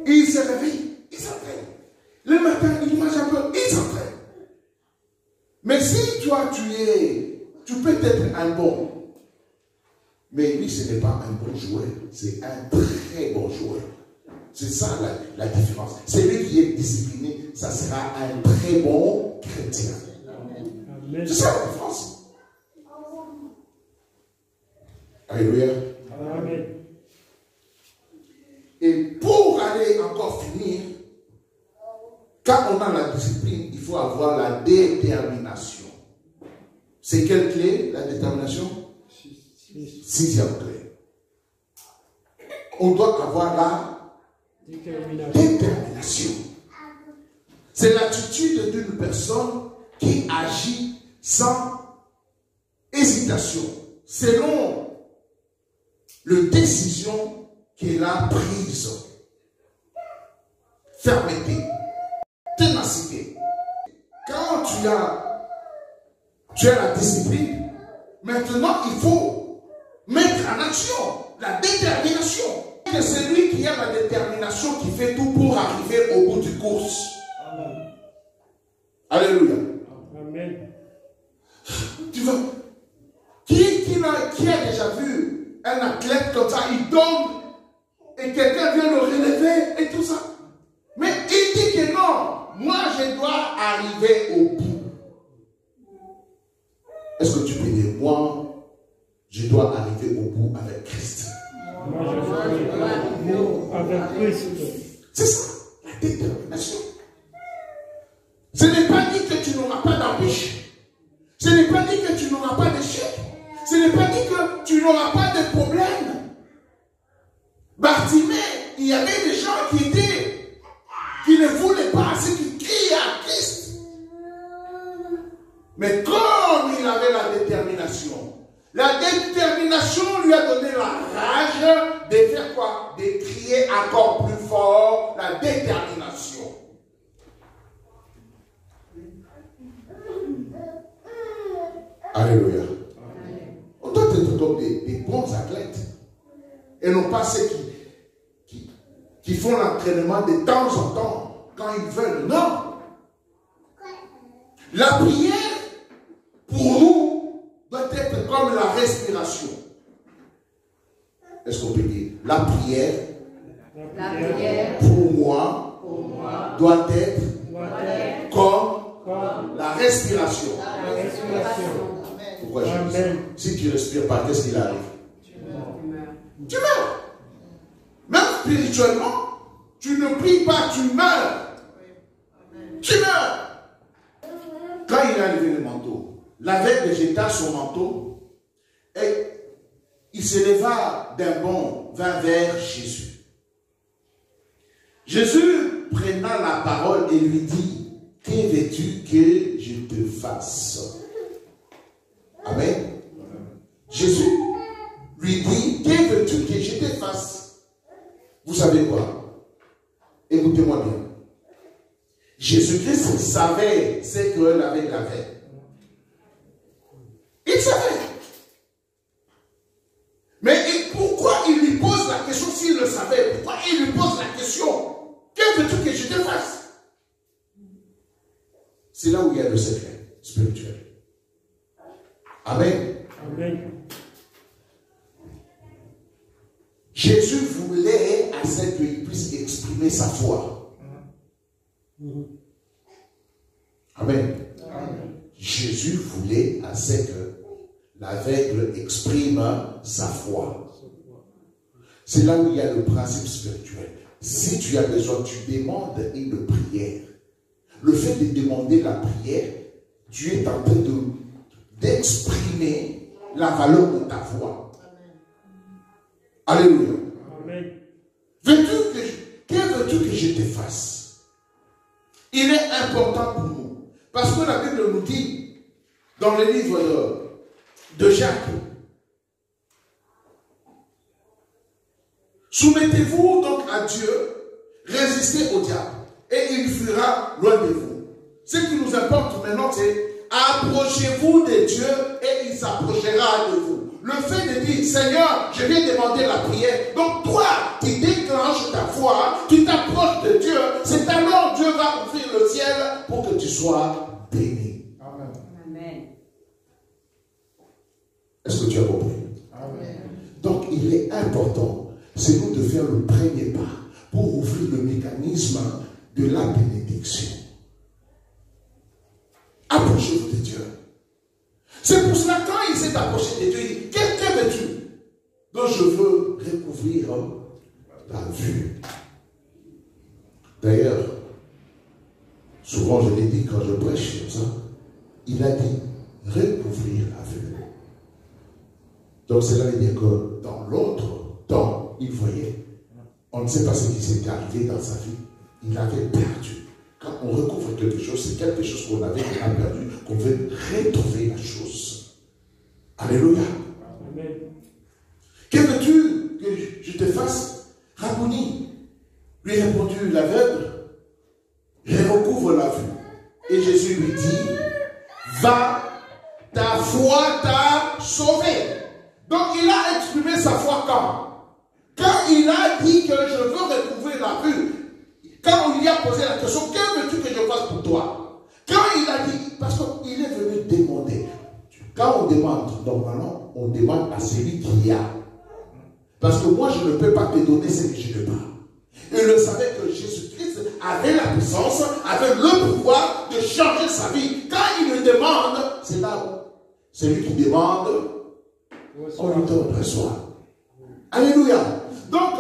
Il se réveille, il s'entraîne. Le matin, il mange un peu, il s'entraîne. Mais si toi tu peux être un bon, mais lui ce n'est pas un bon joueur, c'est un très bon joueur. C'est ça la différence. Celui qui est discipliné, ça sera un très bon chrétien. C'est ça la différence. Alléluia. Amen. Et pour aller encore finir, quand on a la discipline, il faut avoir la détermination. C'est quelle clé, la détermination? Sixième clé. On doit avoir la détermination. C'est l'attitude d'une personne qui agit sans hésitation, selon la décision qu'elle a prise. Fermeté, ténacité. Quand tu as la discipline, maintenant il faut mettre en action la détermination. C'est celui qui a la détermination qui fait tout pour arriver au bout du course. Amen. Alléluia. Amen. Tu vois, qui a déjà vu un athlète comme ça, il tombe et quelqu'un vient le relever et tout ça. Mais il dit que non, moi je dois arriver au bout. Est-ce que tu peux dire, moi, je dois arriver au bout avec Christ? Moi, je dois arriver au bout avec Christ. C'est ça, la détermination. Ce n'est pas dit que tu n'auras pas d'embûches. Ce n'est pas dit que tu n'auras pas d'échec. Ce n'est pas dit que tu n'auras pas de problème. Bartimée, il y avait des gens qui ne voulaient pas, ceux qui criaient à Christ. Mais comme il avait la détermination lui a donné la rage de faire quoi? De crier encore plus fort, la détermination. Alléluia. On doit être donc des bons athlètes. Et non pas ceux qui font l'entraînement de temps en temps, quand ils veulent. Non. La prière, pour nous, doit être comme la respiration. Est-ce qu'on peut dire? La prière, pour moi, doit être comme la respiration. Pourquoi je dis ça? Si tu ne respires pas, qu'est-ce qu'il arrive? Tu meurs. Même spirituellement, tu ne pries pas, tu meurs. Tu meurs. Quand il a levé le manteau, la veille de jeta son manteau, et il se leva d'un bond, vint vers Jésus. Jésus prenant la parole et lui dit, que veux-tu que je te fasse? Amen. Jésus lui dit, que veux-tu que je te fasse? Vous savez quoi? Écoutez-moi bien. Jésus-Christ savait ce qu'elle avait fait. Il savait. Mais pourquoi il lui pose la question s'il le savait? Pourquoi il lui pose la question? Que veux-tu que je te fasse? C'est là où il y a le secret. spirituel. Amen. Amen. Jésus voulait à ce qu'il puisse exprimer sa foi. Amen. Jésus voulait à ce que l'aveugle exprime sa foi. C'est là où il y a le principe spirituel. Si tu as besoin, tu demandes une prière. Le fait de demander la prière, tu es en train d'exprimer la valeur de ta foi. Alléluia. Amen. Que veux-tu que je te fasse? Il est important pour nous. Parce que la Bible nous dit, dans le livre de Jacques, soumettez-vous donc à Dieu, résistez au diable, et il fuira loin de vous. Ce qui nous importe maintenant, c'est approchez-vous de Dieu et il s'approchera de vous. Le fait de dire, Seigneur, je viens demander la prière. Donc toi, tu déclenches ta foi, tu t'approches de Dieu. C'est alors Dieu va ouvrir le ciel pour que tu sois béni. Amen. Amen. Est-ce que tu as compris? Amen. Donc il est important, c'est nous de faire le premier pas pour ouvrir le mécanisme de la bénédiction. Approchez-vous de Dieu. C'est pour cela, quand il s'est approché de Dieu, il dit, que veux-tu? Donc je veux recouvrir la vue. D'ailleurs, souvent je l'ai dit quand je prêche comme ça, il a dit, recouvrir la vue. Donc cela veut dire que dans l'autre temps, il voyait, on ne sait pas ce qui s'était arrivé dans sa vie, il avait perdu. Quand on recouvre quelque chose, c'est quelque chose qu'on avait déjà perdu, qu'on veut retrouver la chose. Alléluia. Amen. Que veux-tu que je te fasse? Rabboni, lui répondit l'aveugle, je recouvre la vue. Et Jésus lui dit, va, ta foi t'a sauvé. Donc il a exprimé sa foi quand il a dit que je veux recouvrir la vue. Quand on lui a posé la question, que veux-tu que je fasse pour toi? Quand il a dit, parce qu'il est venu demander. Quand on demande, normalement, on demande à celui qui a. Parce que moi, je ne peux pas te donner ce que je n'ai pas. Il le savait que Jésus-Christ avait la puissance, avait le pouvoir de changer sa vie. Quand il le demande, c'est là où celui qui demande, on lui donne, reçoit. Alléluia. Donc,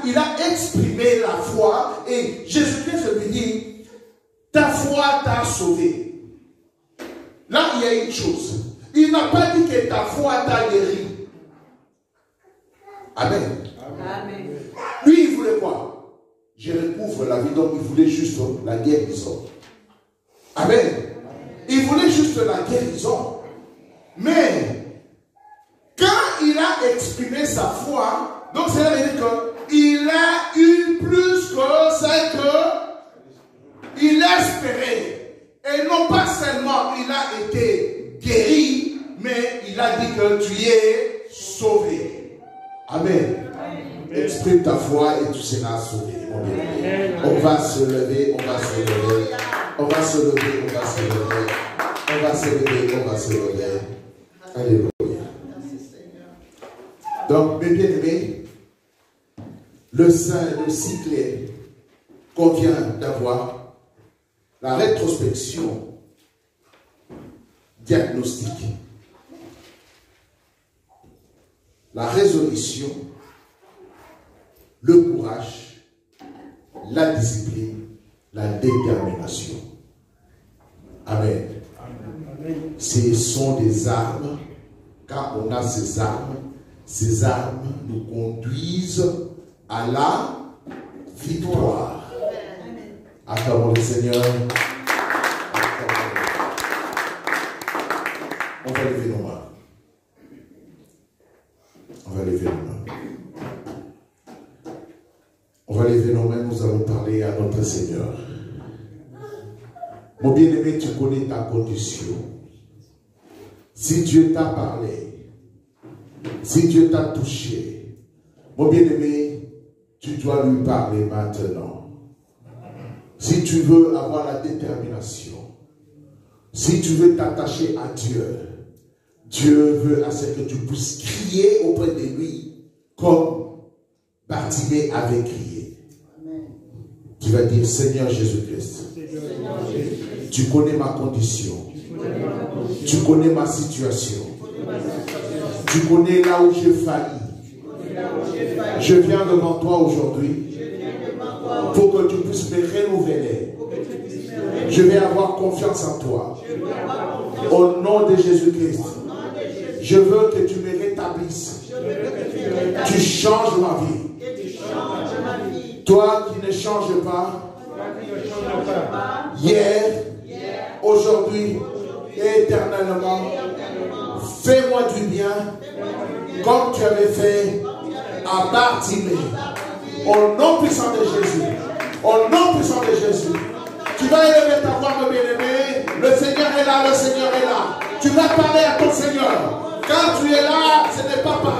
il a exprimé la foi et Jésus-Christ lui dit, ta foi t'a sauvé. Là, il y a une chose. Il n'a pas dit que ta foi t'a guéri. Amen. Amen. Lui, il voulait quoi? Je recouvre la vie, donc il voulait juste la guérison. Amen. Il voulait juste la guérison. Mais, quand il a exprimé sa foi, donc c'est là qu'il a eu plus que ce qu'il espérait. Et non pas seulement il a été guéri, mais il a dit que tu es sauvé. Amen. Exprime ta foi et tu seras sauvé. On va se lever, on va se lever. On va se lever, on va se lever. On va se lever, on va se lever. Alléluia. Donc, mes bien-aimés, le cycle qu'on vient d'avoir, la rétrospection diagnostique, la résolution, le courage, la discipline, la détermination. Amen. Ce sont des armes. Quand on a ces armes nous conduisent à la victoire. Acclamons le Seigneur. On va lever nos mains. On va lever nos mains. On va lever nos mains, nous allons parler à notre Seigneur. Mon bien-aimé, tu connais ta condition. Si Dieu t'a parlé, si Dieu t'a touché, mon bien-aimé, tu dois lui parler maintenant. Si tu veux avoir la détermination, Si tu veux t'attacher à Dieu, Dieu veut à ce que tu puisses crier auprès de lui comme Bartimée avait crié. Tu vas dire, Seigneur Jésus-Christ, tu connais ma condition, tu connais ma situation, tu connais là où j'ai failli. Je viens devant toi aujourd'hui pour que tu puisses me renouveler. Je vais avoir confiance en toi. Au nom de Jésus-Christ, je veux que tu me rétablisses. Tu changes ma vie. Toi qui ne changes pas, hier, aujourd'hui et éternellement, fais-moi du bien comme tu avais fait à Bartimée. Au nom puissant de Jésus. Au nom puissant de Jésus. Tu vas élever ta voix, mon bien-aimé. Le Seigneur est là, le Seigneur est là. Tu vas parler à ton Seigneur. Quand tu es là, ce n'est pas par